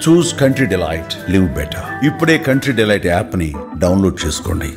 చూస్ country delight, live better. ఇప్పుడే country delight app ని download చేసుకోండి.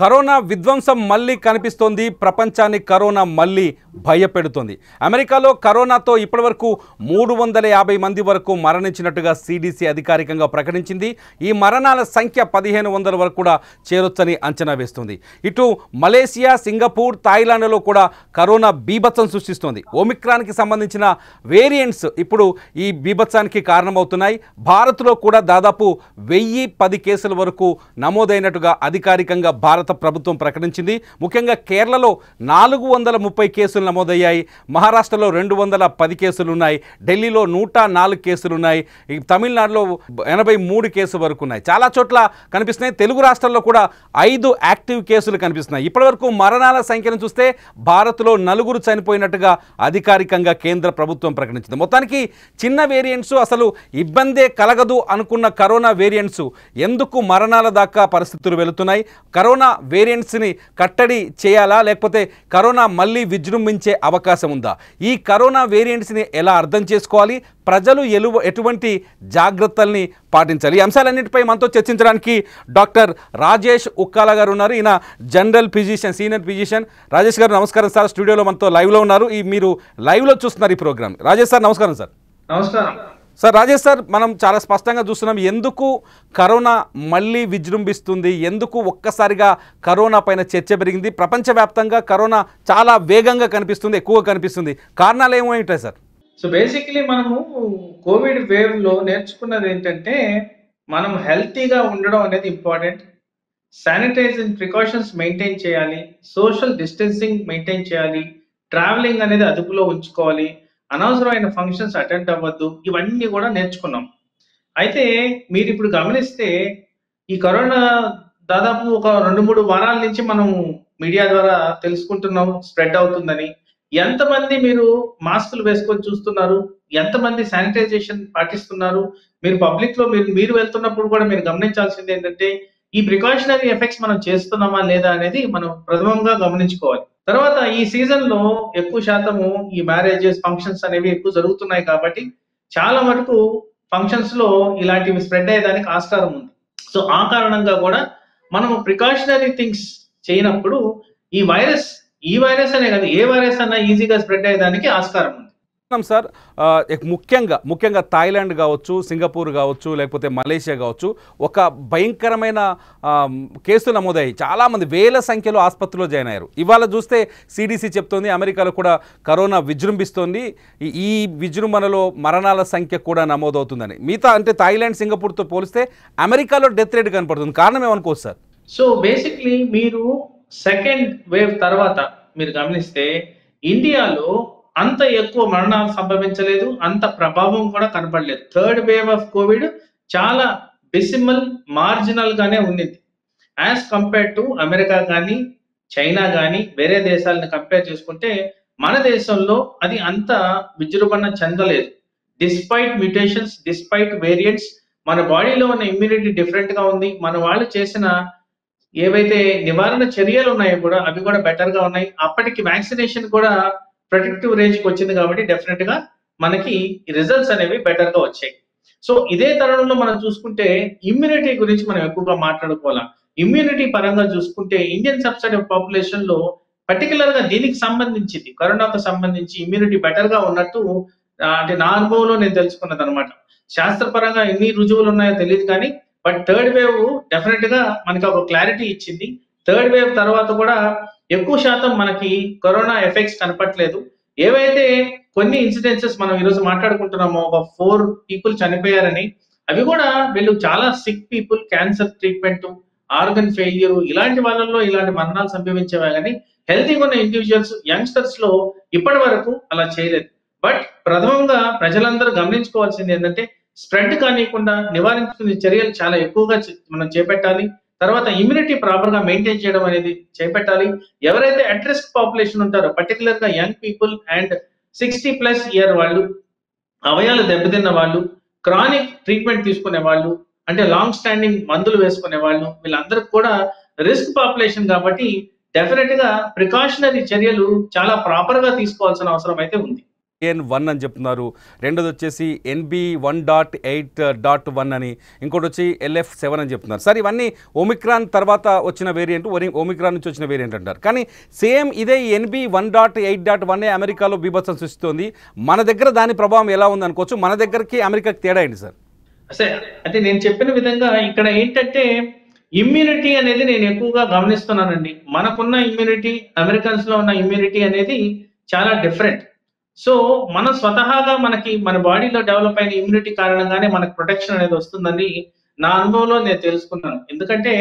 కరోనా విధ్వంసం మళ్ళీ కనిపిస్తోంది. ప్రపంచాన్ని కరోనా మళ్ళీ భయపెడుతోంది. అమెరికాలో కరోనాతో ఇప్పటివరకు 350 మంది వరకు మరణించినట్టుగా CDC అధికారికంగా ప్రకటించింది. ఈ మరణాల సంఖ్య 1500 వరకు కూడా చేరొచ్చని అంచనా వేస్తుంది. ఇటు మలేసియా, సింగపూర్, థాయిలాండ్లో కూడా కరోనా బీభత్సం సృష్టిస్తోంది. ఒమిక్రాన్కి సంబంధించిన వేరియంట్స్ ఇప్పుడు ఈ బీభత్సానికి కారణమవుతున్నాయి. భారత్లో కూడా దాదాపు 1010 కేసుల వరకు నమోదైనట్టుగా అధికారికంగా భారత ప్రభుత్వం ప్రకటించింది. ముఖ్యంగా కేరళలో 430 కేసులు నమోదయ్యాయి. మహారాష్ట్రలో 210 కేసులు ఉన్నాయి. ఢిల్లీలో 104 కేసులు ఉన్నాయి. తమిళనాడులో 83 కేసుల వరకు ఉన్నాయి. చాలా చోట్ల కనిపిస్తున్నాయి. తెలుగు రాష్ట్రాల్లో కూడా 5 యాక్టివ్ కేసులు కనిపిస్తున్నాయి. ఇప్పటివరకు మరణాల సంఖ్యను చూస్తే భారత్లో 4 చనిపోయినట్టుగా అధికారికంగా కేంద్ర ప్రభుత్వం ప్రకటించింది. మొత్తానికి చిన్న వేరియంట్స్ అసలు ఇబ్బందే కలగదు అనుకున్న కరోనా వేరియంట్స్ ఎందుకు మరణాల దాకా పరిస్థితులు వెళుతున్నాయి? కరోనా వేరియంట్స్ని కట్టడి చేయాలా, లేకపోతే కరోనా మళ్ళీ విజృంభించే అవకాశం ఉందా? ఈ కరోనా వేరియంట్స్ని ఎలా అర్థం చేసుకోవాలి? ప్రజలు ఎటువంటి జాగ్రత్తల్ని పాటించాలి? ఈ అంశాలన్నింటిపై మనతో చర్చించడానికి డాక్టర్ రాజేష్ ఉక్కాల గారు ఉన్నారు. ఈయన general physician, senior physician. Rajesh గారు నమస్కారం సార్. స్టూడియోలో మనతో లైవ్లో ఉన్నారు. మీరు లైవ్లో చూస్తున్నారు ఈ ప్రోగ్రామ్. రాజేష్ సార్ నమస్కారం సార్. నమస్కారం సార్. రాజేష్ సార్, మనం చాలా స్పష్టంగా చూస్తున్నాం ఎందుకు కరోనా మళ్ళీ విజృంభిస్తుంది, ఎందుకు ఒక్కసారిగా కరోనా పైన చర్చ పెరిగింది. ప్రపంచవ్యాప్తంగా కరోనా చాలా వేగంగా కనిపిస్తుంది, ఎక్కువగా కనిపిస్తుంది. కారణాలు ఏమేంటాయి సార్? సో బేసికలీ మనము కోవిడ్ వేవ్ లో నేర్చుకున్నది ఏంటంటే మనం హెల్తీగా ఉండడం అనేది ఇంపార్టెంట్. శానిటైజింగ్ ప్రికాషన్స్ మెయింటైన్ చేయాలి, సోషల్ డిస్టెన్సింగ్ మెయింటైన్ చేయాలి, ట్రావెలింగ్ అనేది అదుపులో ఉంచుకోవాలి, అనవసరమైన ఫంక్షన్స్ అటెండ్ అవ్వద్దు. ఇవన్నీ కూడా నేర్చుకున్నాం. అయితే మీరు ఇప్పుడు గమనిస్తే ఈ కరోనా దాదాపు ఒక 2-3 వారాల నుంచి మనం మీడియా ద్వారా తెలుసుకుంటున్నాం స్ప్రెడ్ అవుతుందని. ఎంతమంది మీరు మాస్కులు వేసుకొని చూస్తున్నారు, ఎంతమంది శానిటైజేషన్ పాటిస్తున్నారు? మీరు పబ్లిక్ లో మీరు వెళ్తున్నప్పుడు కూడా మీరు గమనించాల్సింది ఏంటంటే ఈ ప్రికాషనరీ ఎఫెక్ట్స్ మనం చేస్తున్నామా లేదా అనేది మనం ప్రథమంగా గమనించుకోవాలి. తర్వాత ఈ సీజన్ లో ఎక్కువ శాతము ఈ మ్యారేజెస్, ఫంక్షన్స్ అనేవి ఎక్కువ జరుగుతున్నాయి కాబట్టి చాలా వరకు ఫంక్షన్స్ లో ఇలాంటివి స్ప్రెడ్ అయ్యేదానికి ఆస్కారం ఉంది. సో ఆ కారణంగా కూడా మనము ప్రికాషనరీ థింగ్స్ చేయనప్పుడు ఈ వైరస్ అనే కదా, ఏ వైరస్ అన్నా ఈజీగా స్ప్రెడ్ అయ్యేదానికి ఆస్కారం ఉంది సార్. ముఖ్యంగా థాయిలాండ్ కావచ్చు, సింగపూర్ కావచ్చు, లేకపోతే మలేషియా కావచ్చు, ఒక భయంకరమైన కేసులు నమోదయ్యాయి. చాలామంది వేల సంఖ్యలో ఆసుపత్రిలో జాయిన్ అయ్యారు. ఇవాళ చూస్తే CDC చెప్తోంది అమెరికాలో కూడా కరోనా విజృంభిస్తోంది. ఈ విజృంభణలో మరణాల సంఖ్య కూడా నమోదవుతుందని. మిగతా అంటే థాయిలాండ్, సింగపూర్తో పోలిస్తే అమెరికాలో డెత్ రేట్ కనపడుతుంది. కారణం ఏమనుకోవచ్చు సార్? సో బేసిక్లీ మీరు సెకండ్ వేవ్ తర్వాత మీరు గమనిస్తే ఇండియాలో అంత ఎక్కువ మరణాలు సంభవించలేదు, అంత ప్రభావం కూడా కనపడలేదు. థర్డ్ వేవ్ ఆఫ్ కోవిడ్ చాలా డిసిమల్, మార్జినల్ గానే ఉండింది యాజ్ కంపేర్ టు అమెరికా కానీ, చైనా కానీ, వేరే దేశాలను కంపేర్ చేసుకుంటే మన దేశంలో అది అంత విజృంభణ చెందలేదు. డిస్పైట్ మ్యూటేషన్స్, డిస్పైట్ వేరియంట్స్, మన బాడీలో ఉన్న ఇమ్యూనిటీ డిఫరెంట్ గా ఉంది. మన వాళ్ళు చేసిన ఏవైతే నివారణ చర్యలు ఉన్నాయో కూడా అవి కూడా బెటర్ గా ఉన్నాయి. అప్పటికి వ్యాక్సినేషన్ కూడా ప్రొటెక్టివ్ రేంజ్కి వచ్చింది కాబట్టి డెఫినెట్ గా మనకి రిజల్ట్స్ అనేవి బెటర్ గా వచ్చాయి. సో ఇదే తరుణంలో మనం చూసుకుంటే ఇమ్యూనిటీ గురించి మనం ఎక్కువగా మాట్లాడుకోవాలి. ఇమ్యూనిటీ పరంగా చూసుకుంటే ఇండియన్ సబ్సెట్ ఆఫ్ పాపులేషన్ లో పర్టికులర్ గా దీనికి సంబంధించింది, కరోనాకు సంబంధించి ఇమ్యూనిటీ బెటర్ గా ఉన్నట్టు అంటే నా అనుభవంలో నేను తెలుసుకున్నది అనమాట. శాస్త్రపరంగా ఎన్ని రుజువులు ఉన్నాయో తెలియదు కానీ బట్ థర్డ్ వేవ్ డెఫినెట్ గా మనకి ఒక క్లారిటీ ఇచ్చింది. థర్డ్ వేవ్ తర్వాత కూడా ఎక్కువ శాతం మనకి కరోనా ఎఫెక్ట్స్ కనపట్లేదు. ఏవైతే కొన్ని ఇన్సిడెన్సెస్ మనం ఈరోజు మాట్లాడుకుంటున్నామో, ఒక 4 people చనిపోయారని, అవి కూడా వీళ్ళు చాలా sick people, cancer treatment, organ failure, ఇలాంటి వాళ్ళల్లో ఇలాంటి మరణాలు సంభవించేవా కానీ హెల్తీగా ఉన్న ఇండివిజువల్స్, యంగ్స్టర్స్ లో ఇప్పటి వరకు అలా చేయలేదు. బట్ ప్రథమంగా ప్రజలందరూ గమనించుకోవాల్సింది ఏంటంటే స్ప్రెడ్ కానివ్వకుండా నివారించుకునే చర్యలు చాలా ఎక్కువగా మనం చేపట్టాలి. తర్వాత ఇమ్యూనిటీ ప్రాపర్ గా మెయింటైన్ చేయడం అనేది చేపట్టాలి. ఎవరైతే అట్ రిస్క్ పాపులేషన్ ఉంటారో పర్టికులర్ గా యంగ్ పీపుల్ అండ్ 60+ ఇయర్ వాళ్ళు, అవయాలు దెబ్బతిన్న వాళ్ళు, క్రానిక్ ట్రీట్మెంట్ తీసుకునే వాళ్ళు, అంటే లాంగ్ స్టాండింగ్ మందులు వేసుకునే వాళ్ళు, వీళ్ళందరికి కూడా రిస్క్ పాపులేషన్ కాబట్టి డెఫినెట్ గా ప్రికాషనరీ చర్యలు చాలా ప్రాపర్ గా తీసుకోవాల్సిన అవసరం అయితే ఉంది. N1 అని చెప్తున్నారు, రెండోది వచ్చేసి NB1.8.1 అని, ఇంకోటి వచ్చి LF7 అని చెప్తున్నారు. సార్ ఇవన్నీ ఒమిక్రాన్ తర్వాత వచ్చిన వేరియంట్, ఒమిక్రాన్ నుంచి వచ్చిన వేరియంట్ అంటారు. కానీ సేమ్ ఇదే NB1.8.1 అమెరికాలో బీభత్సం సృష్టిస్తోంది. మన దగ్గర దాని ప్రభావం ఎలా ఉంది అనుకోవచ్చు? మన దగ్గరికి అమెరికాకి తేడా ఏంటి సార్? అంటే నేను చెప్పిన విధంగా ఇక్కడ ఏంటంటే ఇమ్యూనిటీ అనేది నేను ఎక్కువగా గమనిస్తున్నానండి. మనకున్న ఇమ్యూనిటీ, అమెరికన్స్ లో ఉన్న ఇమ్యూనిటీ అనేది చాలా డిఫరెంట్. సో మనం స్వతహాగా మన బాడీలో డెవలప్ అయిన ఇమ్యూనిటీ కారణంగానే మనకు ప్రొటెక్షన్ అనేది వస్తుందని నా అనుభవంలో నేను తెలుసుకున్నాను. ఎందుకంటే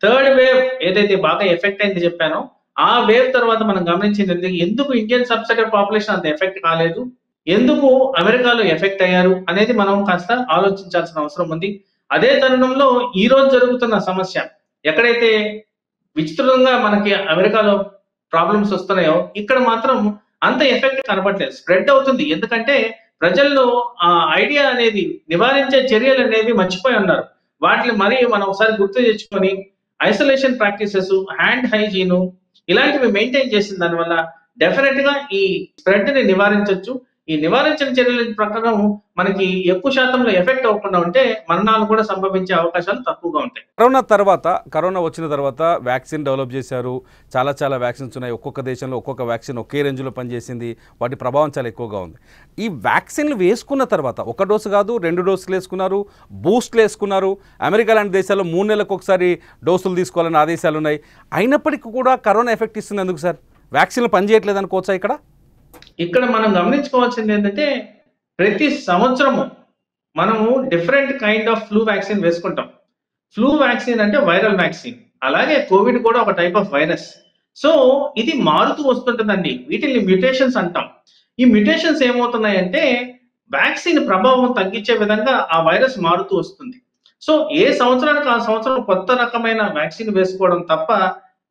థర్డ్ వేవ్ ఏదైతే బాగా ఎఫెక్ట్ అయింది చెప్పానో, ఆ వేవ్ తర్వాత మనం గమనించింది ఎందుకు ఇండియన్ సబ్సెక్టర్ పాపులేషన్ అంత ఎఫెక్ట్ కాలేదు, ఎందుకు అమెరికాలో ఎఫెక్ట్ అయ్యారు అనేది మనం కాస్త ఆలోచించాల్సిన అవసరం ఉంది. అదే తరుణంలో ఈ రోజు జరుగుతున్న సమస్య, ఎక్కడైతే విచిత్రంగా మనకి అమెరికాలో ప్రాబ్లమ్స్ వస్తున్నాయో ఇక్కడ మాత్రం అంత ఎఫెక్ట్ కనబడలేదు. స్ప్రెడ్ అవుతుంది, ఎందుకంటే ప్రజల్లో ఆ ఐడియా అనేది, నివారించే చర్యలు అనేవి మర్చిపోయి ఉన్నారు. వాటిని మరి మనం ఒకసారి గుర్తు తెచ్చుకొని ఐసోలేషన్ ప్రాక్టీసెస్, హ్యాండ్ హైజీన్ ఇలాంటివి మెయింటైన్ చేసిన దానివల్ల డెఫినెట్ గా ఈ స్ప్రెడ్ ని నివారించవచ్చు. ఈ నివారించిన చర్యల ప్రకారం మనకి ఎక్కువ శాతంలో ఎఫెక్ట్ అవ్వకుండా ఉంటే మరణాలు కూడా సంభవించే అవకాశాలు తక్కువగా ఉంటాయి. కరోనా వచ్చిన తర్వాత వ్యాక్సిన్ డెవలప్ చేశారు, చాలా వ్యాక్సిన్స్ ఉన్నాయి. ఒక్కొక్క దేశంలో ఒక్కొక్క వ్యాక్సిన్ ఒకే రేంజ్లో పనిచేసింది, వాటి ప్రభావం చాలా ఎక్కువగా ఉంది. ఈ వ్యాక్సిన్లు వేసుకున్న తర్వాత ఒక డోసు కాదు 2 డోసులు వేసుకున్నారు, బూస్ట్లు వేసుకున్నారు. అమెరికా లాంటి దేశాల్లో 3 నెలలకు ఒకసారి డోసులు తీసుకోవాలని ఆదేశాలు ఉన్నాయి. అయినప్పటికీ కూడా కరోనా ఎఫెక్ట్ ఇస్తుంది ఎందుకు సార్? వ్యాక్సిన్లు పనిచేయట్లేదు అనుకోవచ్చా? ఇక్కడ మనం గమనించుకోవాల్సింది ఏంటంటే ప్రతి సంవత్సరము మనము different kind of flu vaccine వేసుకుంటాం. ఫ్లూ వ్యాక్సిన్ అంటే వైరల్ వ్యాక్సిన్, అలాగే కోవిడ్ కూడా ఒక టైప్ ఆఫ్ వైరస్. సో ఇది మారుతూ వస్తుంటుందండి, వీటిని మ్యూటేషన్స్ అంటాం. ఈ మ్యూటేషన్స్ ఏమవుతున్నాయంటే వ్యాక్సిన్ ప్రభావం తగ్గించే విధంగా ఆ వైరస్ మారుతూ వస్తుంది. సో ఏ సంవత్సరానికి ఆ సంవత్సరం కొత్త రకమైన వ్యాక్సిన్ వేసుకోవడం తప్ప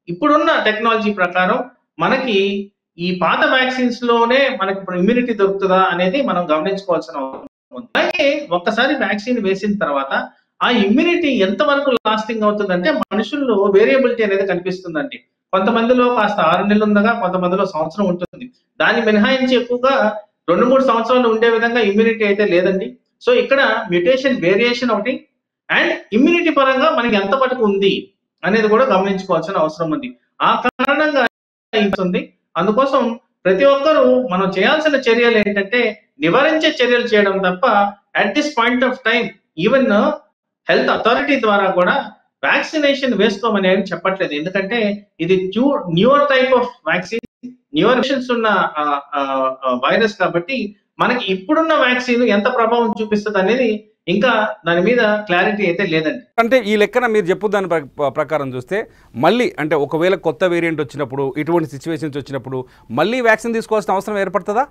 ఇప్పుడున్న టెక్నాలజీ ప్రకారం మనకి ఈ పాత వ్యాక్సిన్స్ లోనే మనకి ఇప్పుడు ఇమ్యూనిటీ దొరుకుతుందా అనేది మనం గమనించుకోవాల్సిన అవసరం ఉంది. అలాగే ఒక్కసారి వ్యాక్సిన్ వేసిన తర్వాత ఆ ఇమ్యూనిటీ ఎంత వరకు లాస్టింగ్ అవుతుందంటే మనుషుల్లో వేరియబిలిటీ అనేది కనిపిస్తుందండి. కొంతమందిలో కాస్త 6 నెలలు ఉండగా, కొంతమందిలో సంవత్సరం ఉంటుంది. దాన్ని మినహాయించి ఎక్కువగా 2-3 సంవత్సరాలు ఉండే విధంగా ఇమ్యూనిటీ అయితే లేదండి. సో ఇక్కడ మ్యూటేషన్ వేరియేషన్ ఒకటి, అండ్ ఇమ్యూనిటీ పరంగా మనకి ఎంత మటుకు ఉంది అనేది కూడా గమనించుకోవాల్సిన అవసరం ఉంది. ఆ కారణంగా ఉంది. అందుకోసం ప్రతి ఒక్కరూ మనం చేయాల్సిన చర్యలు ఏంటంటే నివారించే చర్యలు చేయడం తప్ప at this point of time even health authority ద్వారా కూడా వ్యాక్సినేషన్ వేసుకోమని అని చెప్పట్లేదు. ఎందుకంటే ఇది న్యూర్ టైప్ ఆఫ్ వ్యాక్సిన్, న్యూరేషన్స్ ఉన్న వైరస్ కాబట్టి మనకి ఇప్పుడున్న వ్యాక్సిన్ ఎంత ప్రభావం చూపిస్తుంది అనేది ఇంకా దాని మీద క్లారిటీ అయితే లేదండి. అంటే ఈ లెక్కన మీరు చెప్పు దాని ప్రకారం చూస్తే మళ్ళీ అంటే ఒకవేళ కొత్త వేరియంట్ వచ్చినప్పుడు, ఇటువంటి సిచ్యువేషన్స్ వచ్చినప్పుడు మళ్ళీ వ్యాక్సిన్ తీసుకోవాల్సిన అవసరం ఏర్పడుతుందా?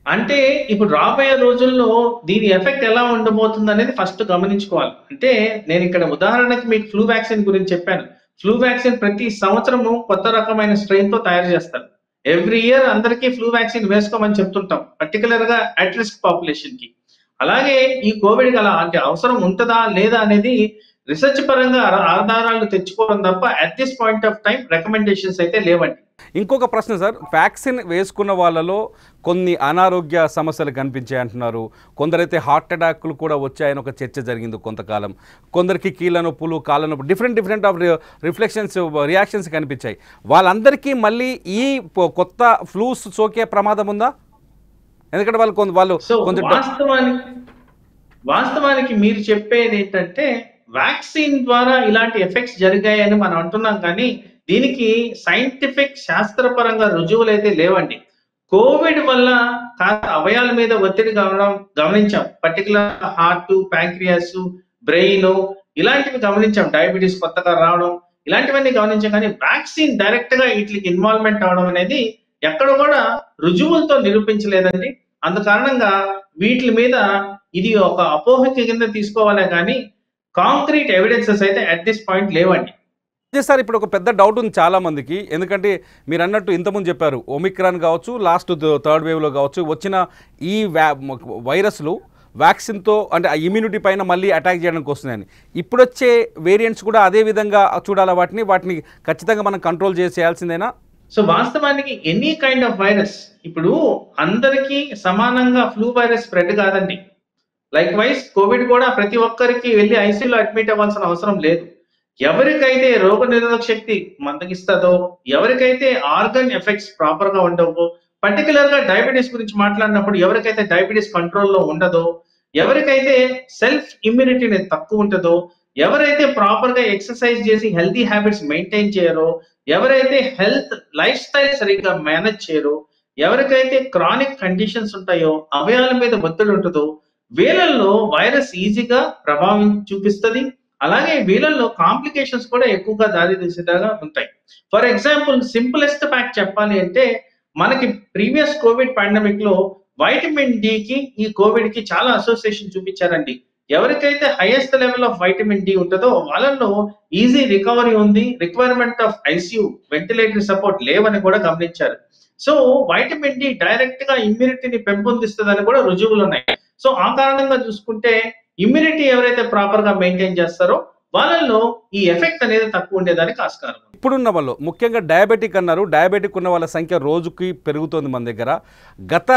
అంటే ఇప్పుడు రాబోయే రోజుల్లో దీని ఎఫెక్ట్ ఎలా ఉండబోతుంది అనేది ఫస్ట్ గమనించుకోవాలి. అంటే నేను ఇక్కడ ఉదాహరణకి మీకు ఫ్లూ వ్యాక్సిన్ గురించి చెప్పాను. ఫ్లూ వ్యాక్సిన్ ప్రతి సంవత్సరము కొత్త రకమైన స్ట్రెయిన్ తో తయారు చేస్తారు. ఎవ్రీ ఇయర్ అందరికీ ఫ్లూ వ్యాక్సిన్ వేసుకోమని చెప్తుంటాం, పర్టికులర్ గా అట్ రిస్క్ పాపులేషన్ కి. అలాగే ఈ కోవిడ్ గల అంటే అవసరం ఉంటుందా లేదా అనేది రీసెర్చ్ పరంగా ఆధారాలు తెచ్చుకోవడం తప్ప at this point of time recommendations అయితే లేవండి. ఇంకొక ప్రశ్న సార్, వ్యాక్సిన్ వేసుకున్న వాళ్ళలో కొన్ని అనారోగ్య సమస్యలు కనిపించాయి అంటున్నారు. కొందరైతే హార్ట్ అటాక్లు కూడా వచ్చాయని ఒక చర్చ జరిగింది కొంతకాలం. కొందరికి కీళ్ళ నొప్పులు, కాళ్ళ నొప్పులు, డిఫరెంట్ ఆఫ్ రియాక్షన్స్ కనిపించాయి. వాళ్ళందరికీ మళ్ళీ ఈ కొత్త ఫ్లూస్ సోకే ప్రమాదం ఉందా? ఎందుకంటే వాళ్ళు వాస్తవానికి మీరు చెప్పేది ఏంటంటే వ్యాక్సిన్ ద్వారా ఇలాంటి ఎఫెక్ట్స్ జరిగాయని మనం అంటున్నాం, కానీ దీనికి సైంటిఫిక్ శాస్త్రపరంగా రుజువులు అయితే లేవండి. కోవిడ్ వల్ల అవయాల మీద ఒత్తిడి గమనించాం, పర్టికులర్ హార్ట్, ప్యాంక్రియాస్, బ్రెయిన్ ఇలాంటివి గమనించాం. డయాబెటీస్ కొత్తగా రావడం ఇలాంటివన్నీ గమనించాం, కానీ వ్యాక్సిన్ డైరెక్ట్ గా వీటికి ఇన్వాల్వ్మెంట్ అవడం అనేది ఎక్కడ కూడా రుజువులతో నిరూపించలేదండి. అందు కారణంగా వీటి మీద ఇది ఒక అపోహ కింద తీసుకోవాలే కానీ కాంక్రీట్ ఎవిడెన్సెస్ అయితే అట్ దిస్ పాయింట్ లేవండి. సార్ ఇప్పుడు ఒక పెద్ద డౌట్ ఉంది చాలా మందికి, ఎందుకంటే మీరు అన్నట్టు ఇంతకుముందు చెప్పారు ఒమిక్రాన్ కావచ్చు, లాస్ట్ థర్డ్ వేవ్లో కావచ్చు వచ్చిన ఈ వైరస్లు వ్యాక్సిన్తో అంటే ఆ ఇమ్యూనిటీ పైన మళ్ళీ అటాక్ చేయడానికి వస్తున్నాయని. ఇప్పుడు వచ్చే వేరియంట్స్ కూడా అదే విధంగా చూడాలా, వాటిని ఖచ్చితంగా మనం కంట్రోల్ చేయాల్సిందేనా? సో వాస్తవానికి ఎనీ కైండ్ ఆఫ్ వైరస్ ఇప్పుడు అందరికీ సమానంగా ఫ్లూ వైరస్ స్ప్రెడ్ కాదండి. లైక్ వైజ్ కోవిడ్ కూడా ప్రతి ఒక్కరికి వెళ్ళి ఐసీయూలో అడ్మిట్ అవ్వాల్సిన అవసరం లేదు. ఎవరికైతే రోగ నిరోధక శక్తి మందగిస్తుందో, ఎవరికైతే ఆర్గన్ ఎఫెక్ట్స్ ప్రాపర్ గా ఉండవో, పర్టికులర్ గా డయాబెటీస్ గురించి మాట్లాడినప్పుడు ఎవరికైతే డయాబెటీస్ కంట్రోల్లో ఉండదో, ఎవరికైతే సెల్ఫ్ ఇమ్యూనిటీ అనేది తక్కువ ఉంటుందో, ఎవరైతే ప్రాపర్ గా ఎక్సర్సైజ్ చేసి హెల్తీ హ్యాబిట్స్ మెయింటైన్ చేయరో, ఎవరైతే హెల్త్ లైఫ్ స్టైల్ సరిగ్గా మేనేజ్ చేయరో, ఎవరికైతే క్రానిక్ కండిషన్స్ ఉంటాయో, అవయాల మీద ఒత్తిడి ఉంటుందో, వీళ్ళల్లో వైరస్ ఈజీగా ప్రభావం చూపిస్తుంది. అలాగే వీళ్ళల్లో కాంప్లికేషన్స్ కూడా ఎక్కువగా దారి తీసేలాగా ఉంటాయి. ఫర్ ఎగ్జాంపుల్ సింపులెస్ట్ ఫ్యాక్ట్ చెప్పాలి అంటే, మనకి ప్రీవియస్ కోవిడ్ పాండమిక్ లో వైటమిన్ డి కి ఈ కోవిడ్ కి చాలా అసోసియేషన్ చూపించారండి. ఎవరికైతే highest level of vitamin D ఉంటుందో వాళ్ళల్లో ఈజీ రికవరీ ఉంది, requirement of ICU ventilatory support లేవని కూడా గమనించారు. సో వైటమిన్ డి డైరెక్ట్ గా ఇమ్యూనిటీని పెంపొందిస్తుందని కూడా రుజువులు ఉన్నాయి. సో ఆ కారణంగా చూసుకుంటే ఇమ్యూనిటీ ఎవరైతే ప్రాపర్ గా మెయింటైన్ చేస్తారో వాళ్ళల్లో ఈ ఎఫెక్ట్ అనేది తక్కువ ఉండేదానికి ఆస్కారం. ఇప్పుడున్న వాళ్ళు ముఖ్యంగా డయాబెటిక్ అన్నారు. డయాబెటిక్ ఉన్న వాళ్ళ సంఖ్య రోజుకి పెరుగుతోంది మన దగ్గర. గత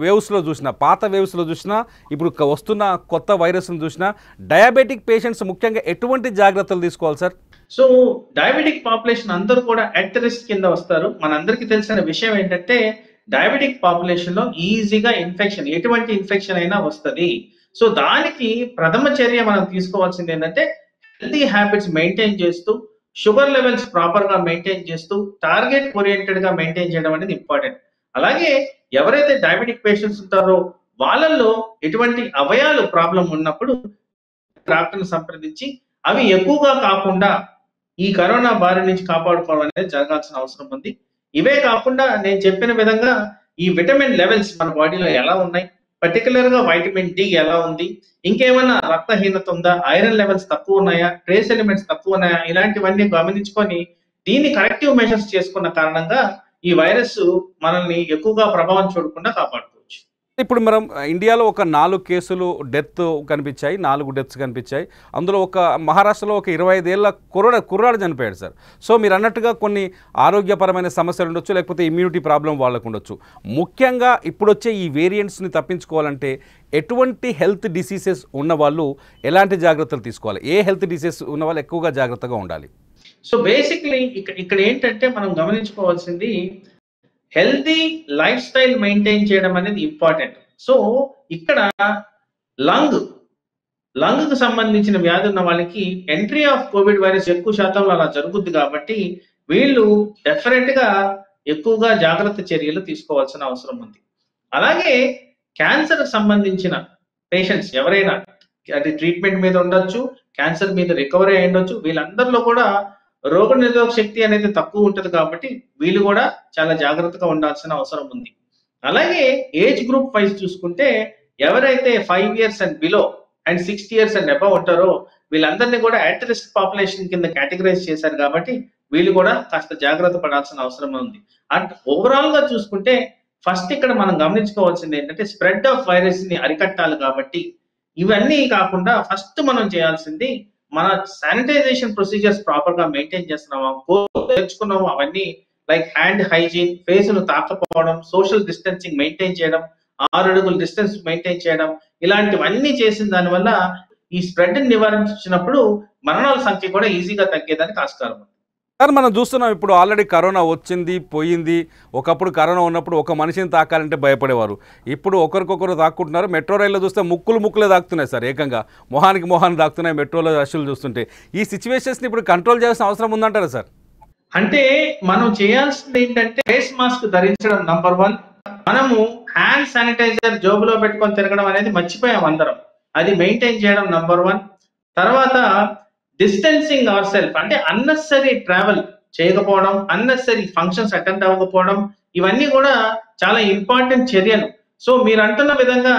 వేవ్స్లో చూసినా, పాత వేవ్స్లో చూసినా, ఇప్పుడు వస్తున్న కొత్త వైరస్ను చూసినా డయాబెటిక్ పేషెంట్స్ ముఖ్యంగా ఎటువంటి జాగ్రత్తలు తీసుకోవాలి సార్? సో డయాబెటిక్ పాపులేషన్ అందరూ కూడా అట్ రిస్క్ కింద వస్తారు. మనందరికీ తెలిసిన విషయం ఏంటంటే డయాబెటిక్ పాపులేషన్ లో ఈజీగా ఇన్ఫెక్షన్, ఎటువంటి ఇన్ఫెక్షన్ అయినా వస్తుంది. సో దానికి ప్రథమ చర్య మనం తీసుకోవాల్సింది ఏంటంటే హెల్తీ హ్యాబిట్స్ మెయింటైన్ చేస్తూ, షుగర్ లెవెల్స్ ప్రాపర్ గా మెయింటైన్ చేస్తూ, టార్గెట్ ఓరియంటెడ్ గా మెయింటైన్ చేయడం అనేది ఇంపార్టెంట్. అలాగే ఎవరైతే డయాబెటిక్ పేషెంట్స్ ఉంటారో వాళ్ళల్లో ఎటువంటి అవయాలు ప్రాబ్లం ఉన్నప్పుడు డాక్టర్ని సంప్రదించి అవి ఎక్కువగా కాకుండా ఈ కరోనా బారి నుంచి కాపాడుకోవడం అనేది జరగాల్సిన అవసరం ఉంది. ఇవే కాకుండా నేను చెప్పిన విధంగా ఈ విటమిన్ లెవెల్స్ మన బాడీలో ఎలా ఉన్నాయి, పర్టికులర్ గా వైటమిన్ డి ఎలా ఉంది, ఇంకేమైనా రక్తహీనత ఉందా, ఐరన్ లెవెల్స్ తక్కువ ఉన్నాయా, ట్రేస్ ఎలిమెంట్స్ తక్కువ ఉన్నాయా, ఇలాంటివన్నీ గమనించుకొని దీన్ని కరెక్టివ్ మెజర్స్ చేసుకున్న కారణంగా ఈ వైరస్ మనల్ని ఎక్కువగా ప్రభావం చూడకుండా కాపాడుకోవచ్చు. ఇప్పుడు మనం ఇండియాలో ఒక 4 కేసులు డెత్ కనిపించాయి, 4 డెత్స్ కనిపించాయి. అందులో ఒక మహారాష్ట్రలో ఒక 25 ఏళ్ల కుర్రాడు చనిపోయాడు సార్. సో మీరు అన్నట్టుగా కొన్ని ఆరోగ్యపరమైన సమస్యలు ఉండొచ్చు, లేకపోతే ఇమ్యూనిటీ ప్రాబ్లం వాళ్ళకు ఉండొచ్చు. ముఖ్యంగా ఇప్పుడు వచ్చే ఈ వేరియంట్స్ని తప్పించుకోవాలంటే ఎటువంటి హెల్త్ డిసీజెస్ ఉన్న వాళ్ళు ఎలాంటి జాగ్రత్తలు తీసుకోవాలి? ఏ హెల్త్ డిసీజెస్ ఉన్న వాళ్ళు ఎక్కువగా జాగ్రత్తగా ఉండాలి? సో బేసిక్లీ ఇక్కడ ఏంటంటే మనం గమనించుకోవాల్సింది హెల్తీ లైఫ్ స్టైల్ మెయింటైన్ చేయడం అనేది ఇంపార్టెంట్. సో ఇక్కడ లంగ్ కు సంబంధించిన వ్యాధి ఉన్న వాళ్ళకి ఎంట్రీ ఆఫ్ కోవిడ్ వైరస్ ఎక్కువ శాతంలో అలా జరుగుద్ది కాబట్టి వీళ్ళు డెఫినెట్ గా ఎక్కువగా జాగ్రత్త చర్యలు తీసుకోవాల్సిన అవసరం ఉంది. అలాగే క్యాన్సర్ సంబంధించిన పేషెంట్స్ ఎవరైనా అది ట్రీట్మెంట్ మీద ఉండొచ్చు, క్యాన్సర్ మీద రికవరీ అయి ఉండొచ్చు, వీళ్ళందరిలో కూడా రోగ నిరోధక శక్తి అనేది తక్కువ ఉంటుంది కాబట్టి వీళ్ళు కూడా చాలా జాగ్రత్తగా ఉండాల్సిన అవసరం ఉంది. అలాగే ఏజ్ గ్రూప్ వైజ్ చూసుకుంటే ఎవరైతే 5 years and below and 60 years and above ఉంటారో వీళ్ళందరినీ కూడా అట్ రిస్క్ పాపులేషన్ కింద కేటగరైజ్ చేశారు కాబట్టి వీళ్ళు కూడా కాస్త జాగ్రత్త పడాల్సిన అవసరం ఉంది. అండ్ ఓవరాల్ గా చూసుకుంటే ఫస్ట్ ఇక్కడ మనం గమనించుకోవాల్సింది ఏంటంటే స్ప్రెడ్ ఆఫ్ వైరస్ ని అరికట్టాలి కాబట్టి ఇవన్నీ కాకుండా ఫస్ట్ మనం చేయాల్సింది మన శానిటైజేషన్ ప్రొసీజర్స్ ప్రాపర్ గా మెయింటైన్ చేస్తున్నామా, తెచ్చుకున్నాము అవన్నీ లైక్ హ్యాండ్ హైజీన్, ఫేస్ ను తాకపోవడం, సోషల్ డిస్టెన్సింగ్ మెయింటైన్ చేయడం, 6 అడుగుల డిస్టెన్స్ మెయింటైన్ చేయడం, ఇలాంటివన్నీ చేసిన దాని వల్ల ఈ స్ప్రెడ్ ని నివారించినప్పుడు మరణాల సంఖ్య కూడా ఈజీగా తగ్గేదానికి ఆస్కారం ఉంది. సార్ మనం చూస్తున్నాం ఇప్పుడు ఆల్రెడీ కరోనా వచ్చింది పోయింది. ఒకప్పుడు కరోనా ఉన్నప్పుడు ఒక మనిషిని తాకాలంటే భయపడేవారు. ఇప్పుడు ఒకరికొకరు తాక్కుంటున్నారు. మెట్రో రైల్లో చూస్తే ముక్కులే తాకుతున్నాయి సార్. ఏకంగా మొహాన్ని తాకుతున్నాయి మెట్రోలో రష్లు చూస్తుంటే. ఈ సిచ్యువేషన్స్ని ఇప్పుడు కంట్రోల్ చేయాల్సిన అవసరం ఉందంటారా సార్? అంటే మనం చేయాల్సింది ఏంటంటే ఫేస్ మాస్క్ ధరించడం నంబర్ 1. మనము హ్యాండ్ శానిటైజర్ జోబులో పెట్టుకొని తిరగడం అనేది మర్చిపోయాం అందరం. అది మెయింటైన్ చేయడం నంబర్ 1. తర్వాత డిస్టెన్సింగ్ అవర్ సెల్ఫ్, అంటే అన్నెసరీ ట్రావెల్ చేయకపోవడం, అన్నెసరీ ఫంక్షన్స్ అటెండ్ అవ్వకపోవడం, ఇవన్నీ కూడా చాలా ఇంపార్టెంట్ చర్యలు. సో మీరు అంటున్న విధంగా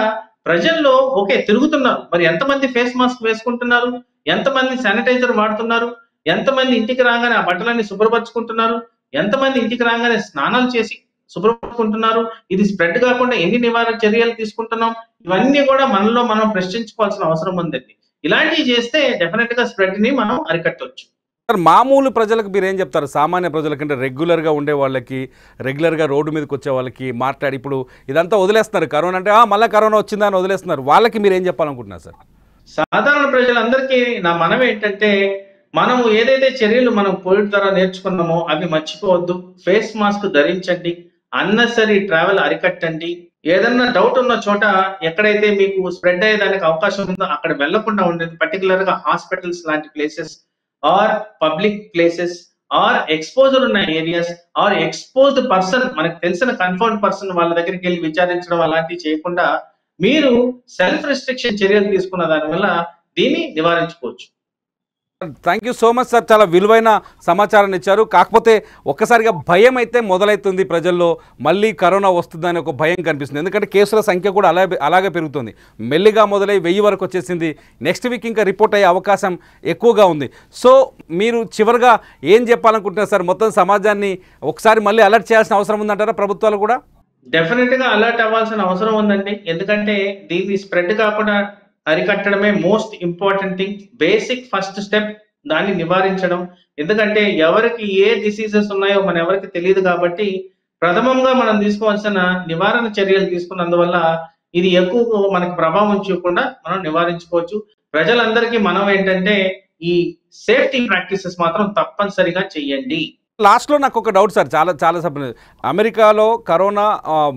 ప్రజల్లో ఓకే తిరుగుతున్నారు, మరి ఎంతమంది ఫేస్ మాస్క్ వేసుకుంటున్నారు, ఎంతమంది శానిటైజర్ వాడుతున్నారు, ఎంతమంది ఇంటికి రాగానే ఆ బట్టలన్నీ శుభ్రపరచుకుంటున్నారు, ఎంతమంది ఇంటికి రాగానే స్నానాలు చేసి శుభ్రపరుచుకుంటున్నారు, ఇది స్ప్రెడ్ కాకుండా ఎన్ని నివారణ చర్యలు తీసుకుంటున్నాం, ఇవన్నీ కూడా మనలో మనం ప్రశ్నించుకోవాల్సిన అవసరం ఉందండి. ఇలాంటివి చేస్తే డెఫినెట్ గా స్ప్రెడ్ ని మనం అరికట్టవచ్చు. సార్ మామూలు ప్రజలకు మీరు ఏం చెప్తారు? సామాన్య ప్రజలకంటే రెగ్యులర్గా ఉండే వాళ్ళకి, రెగ్యులర్గా రోడ్డు మీదకి వచ్చే వాళ్ళకి మాట్లాడి ఇప్పుడు ఇదంతా వదిలేస్తున్నారు, కరోనా అంటే మళ్ళీ కరోనా వచ్చిందని వదిలేస్తున్నారు, వాళ్ళకి మీరు ఏం చెప్పాలనుకుంటున్నారు సార్? సాధారణ ప్రజలందరికీ నా మనవి ఏంటంటే, మనము ఏదైతే చర్యలు మనం కోవిడ్ ద్వారా నేర్చుకున్నామో అవి మర్చిపోవద్దు. ఫేస్ మాస్క్ ధరించండి, అన్నెసరీ ట్రావెల్ అరికట్టండి, ఏదన్నా డౌట్ ఉన్న చోట ఎక్కడైతే మీకు స్ప్రెడ్ అయ్యేదానికి అవకాశం ఉందో అక్కడ వెళ్లకుండా ఉండేది, పర్టికులర్ గా హాస్పిటల్స్ లాంటి places or public places or exposure ఉన్న ఏరియాస్ ఆర్ ఎక్స్పోజ్డ్ పర్సన్, మనకు తెలిసిన కన్ఫర్మ్ పర్సన్ వాళ్ళ దగ్గరికి వెళ్ళి విచారించడం అలాంటివి చేయకుండా మీరు సెల్ఫ్ రెస్ట్రిక్షన్ చర్యలు తీసుకున్న దానివల్ల దీన్ని నివారించుకోవచ్చు. Thank you so much sir, చాలా విలువైన సమాచారాన్ని ఇచ్చారు. కాకపోతే ఒక్కసారిగా భయం అయితే మొదలవుతుంది ప్రజల్లో, మళ్ళీ కరోనా వస్తుందని ఒక భయం కనిపిస్తుంది. ఎందుకంటే కేసుల సంఖ్య కూడా అలాగే పెరుగుతుంది. మెల్లిగా మొదలై 1000 వరకు వచ్చేసింది. నెక్స్ట్ వీక్ ఇంకా రిపోర్ట్ అయ్యే అవకాశం ఎక్కువగా ఉంది. సో మీరు చివరిగా ఏం చెప్పాలనుకుంటున్నారు సార్? మొత్తం సమాజాన్ని ఒకసారి మళ్ళీ అలర్ట్ చేయాల్సిన అవసరం ఉందంటారా ప్రభుత్వాలు కూడా? డెఫినెట్ గా అలర్ట్ అవ్వాల్సిన అవసరం ఉందండి. ఎందుకంటే దీన్ని స్ప్రెడ్ కాకుండా అరికట్టడమే most important thing, basic first step దాన్ని నివారించడం. ఎందుకంటే ఎవరికి ఏ డిసీజెస్ ఉన్నాయో మన ఎవరికి తెలియదు కాబట్టి ప్రథమంగా మనం తీసుకోవాల్సిన నివారణ చర్యలు తీసుకున్నందువల్ల ఇది ఎక్కువ మనకి ప్రభావం చూపకుండా మనం నివారించుకోవచ్చు. ప్రజలందరికీ మనం ఏంటంటే ఈ సేఫ్టీ ప్రాక్టీసెస్ మాత్రం తప్పనిసరిగా చెయ్యండి. లాస్ట్లో నాకు ఒక డౌట్ సార్, చాలా అమెరికాలో కరోనా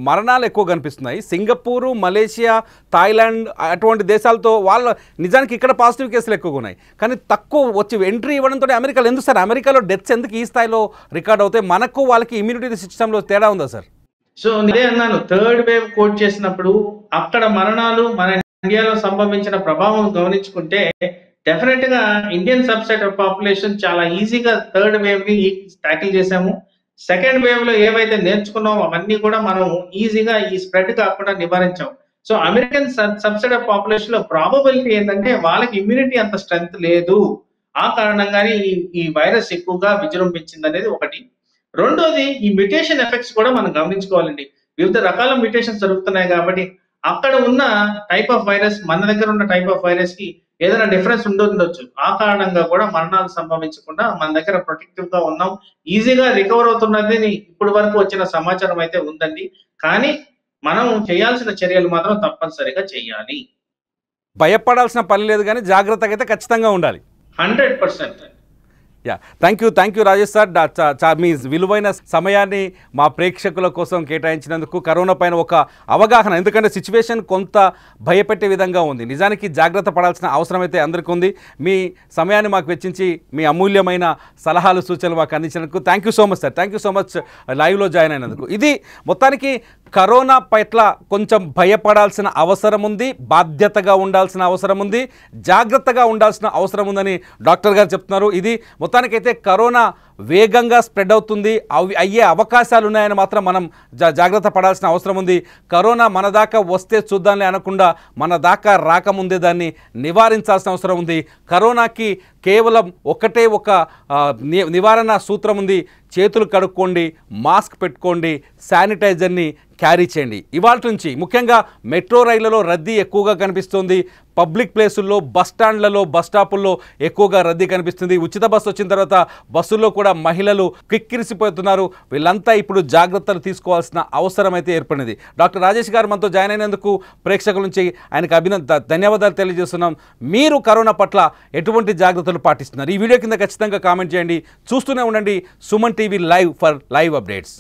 మరణాలు ఎక్కువ కనిపిస్తున్నాయి. సింగపూరు, మలేషియా, థాయిలాండ్ అటువంటి దేశాలతో వాళ్ళ నిజానికి ఇక్కడ పాజిటివ్ కేసులు ఎక్కువగా ఉన్నాయి, కానీ తక్కువ వచ్చి ఎంట్రీ ఇవ్వడంతో అమెరికాలో ఎందుకు సార్? అమెరికాలో డెత్స్ ఎందుకు ఈ స్థాయిలో రికార్డ్ అవుతాయి? మనకు వాళ్ళకి ఇమ్యూనిటీ సిస్టంలో తేడా ఉందా సార్? సో నేనే అన్నాను, థర్డ్ వేవ్ కోట్ చేసినప్పుడు అక్కడ మరణాలు మన ఇండియాలో సంభవించిన ప్రభావం గమనించుకుంటే డెఫినెట్ గా ఇండియన్ సబ్సెట్ ఆఫ్ పాపులేషన్ చాలా ఈజీగా థర్డ్ వేవ్ ని ట్యాకిల్ చేసాము. సెకండ్ వేవ్ లో ఏవైతే నేర్చుకున్నామో అవన్నీ కూడా మనం ఈజీగా ఈ స్ప్రెడ్ కాకుండా నివారించాం. So American subset of population లో ప్రాబబిలిటీ ఏంటంటే వాళ్ళకి ఇమ్యూనిటీ అంత స్ట్రెంగ్త్ లేదు, ఆ కారణంగానే ఈ వైరస్ ఎక్కువగా విజృంభించింది అనేది ఒకటి. రెండోది ఈ మ్యూటేషన్ ఎఫెక్ట్స్ కూడా మనం గమనించుకోవాలండి. వివిధ రకాల మ్యూటేషన్స్ జరుగుతున్నాయి కాబట్టి అక్కడ ఉన్న టైప్ ఆఫ్ వైరస్ మన దగ్గర ఉన్న టైప్ ఆఫ్ వైరస్ కి ఏదైనా డిఫరెన్స్ ఉండొచ్చు. ఆ కారణంగా కూడా మరణాలు సంభవించకుండా మన దగ్గర ప్రొటెక్టివ్ గా ఉన్నాం, ఈజీగా రికవర్ అవుతున్నది ఇప్పటి వరకు వచ్చిన సమాచారం అయితే ఉందండి. కానీ మనం చేయాల్సిన చర్యలు మాత్రం తప్పనిసరిగా చేయాలి. భయపడాల్సిన పని లేదు, కానీ జాగ్రత్తగా అయితే ఖచ్చితంగా ఉండాలి. 100%. Yeah, thank you Rajesh sir, మీ విలువైన సమయాన్ని మా ప్రేక్షకుల కోసం కేటాయించినందుకు. కరోనా పైన ఒక అవగాహన, ఎందుకంటే సిచ్యువేషన్ కొంత భయపెట్టే విధంగా ఉంది, నిజానికి జాగ్రత్త పడాల్సిన అవసరం అయితే అందరికీ ఉంది. మీ సమయాన్ని మాకు వెచ్చించి మీ అమూల్యమైన సలహాలు సూచనలు మాకు అందించినందుకు thank you so much sir. Thank you so much లైవ్లో జాయిన్ అయినందుకు. ఇది మొత్తానికి కరోనా పట్ల కొంచెం భయపడాల్సిన అవసరం ఉంది, బాధ్యతగా ఉండాల్సిన అవసరం ఉంది, జాగ్రత్తగా ఉండాల్సిన అవసరం ఉందని డాక్టర్ గారు చెప్తున్నారు. ఇది మొత్తానికైతే కరోనా వేగంగా స్ప్రెడ్ అవుతుంది, అయ్యే అవకాశాలు ఉన్నాయని మాత్రం మనం జాగ్రత్త పడాల్సిన అవసరం ఉంది. కరోనా మన దాకా వస్తే చూద్దాంలే అనకుండా మన దాకా రాకముందే దాన్ని నివారించాల్సిన అవసరం ఉంది. కరోనాకి కేవలం ఒకటే ఒక నివారణ సూత్రం ఉంది, చేతులు కడుక్కోండి, మాస్క్ పెట్టుకోండి, శానిటైజర్ని క్యారీ చేయండి. ఇవాళ నుంచి ముఖ్యంగా మెట్రో రైళ్లలో రద్దీ ఎక్కువగా కనిపిస్తుంది, పబ్లిక్ ప్లేసుల్లో, బస్ స్టాండ్లలో, బస్ స్టాపుల్లో ఎక్కువగా రద్దీ కనిపిస్తుంది. ఉచిత బస్సు వచ్చిన తర్వాత బస్సుల్లో కూడా మహిళలు కిక్కిరిసిపోతున్నారు. వీళ్ళంతా ఇప్పుడు జాగ్రత్తలు తీసుకోవాల్సిన అవసరం అయితే ఏర్పడింది. డాక్టర్ రాజేష్ గారు మనతో జాయిన్ అయినందుకు ప్రేక్షకుల నుంచి ఆయనకు ధన్యవాదాలు తెలియజేస్తున్నాం. మీరు కరోనా పట్ల ఎటువంటి జాగ్రత్తలు పాటిస్తున్నారు? ఈ వీడియో కింద ఖచ్చితంగా కామెంట్ చేయండి. చూస్తూనే ఉండండి Suman TV live for live updates.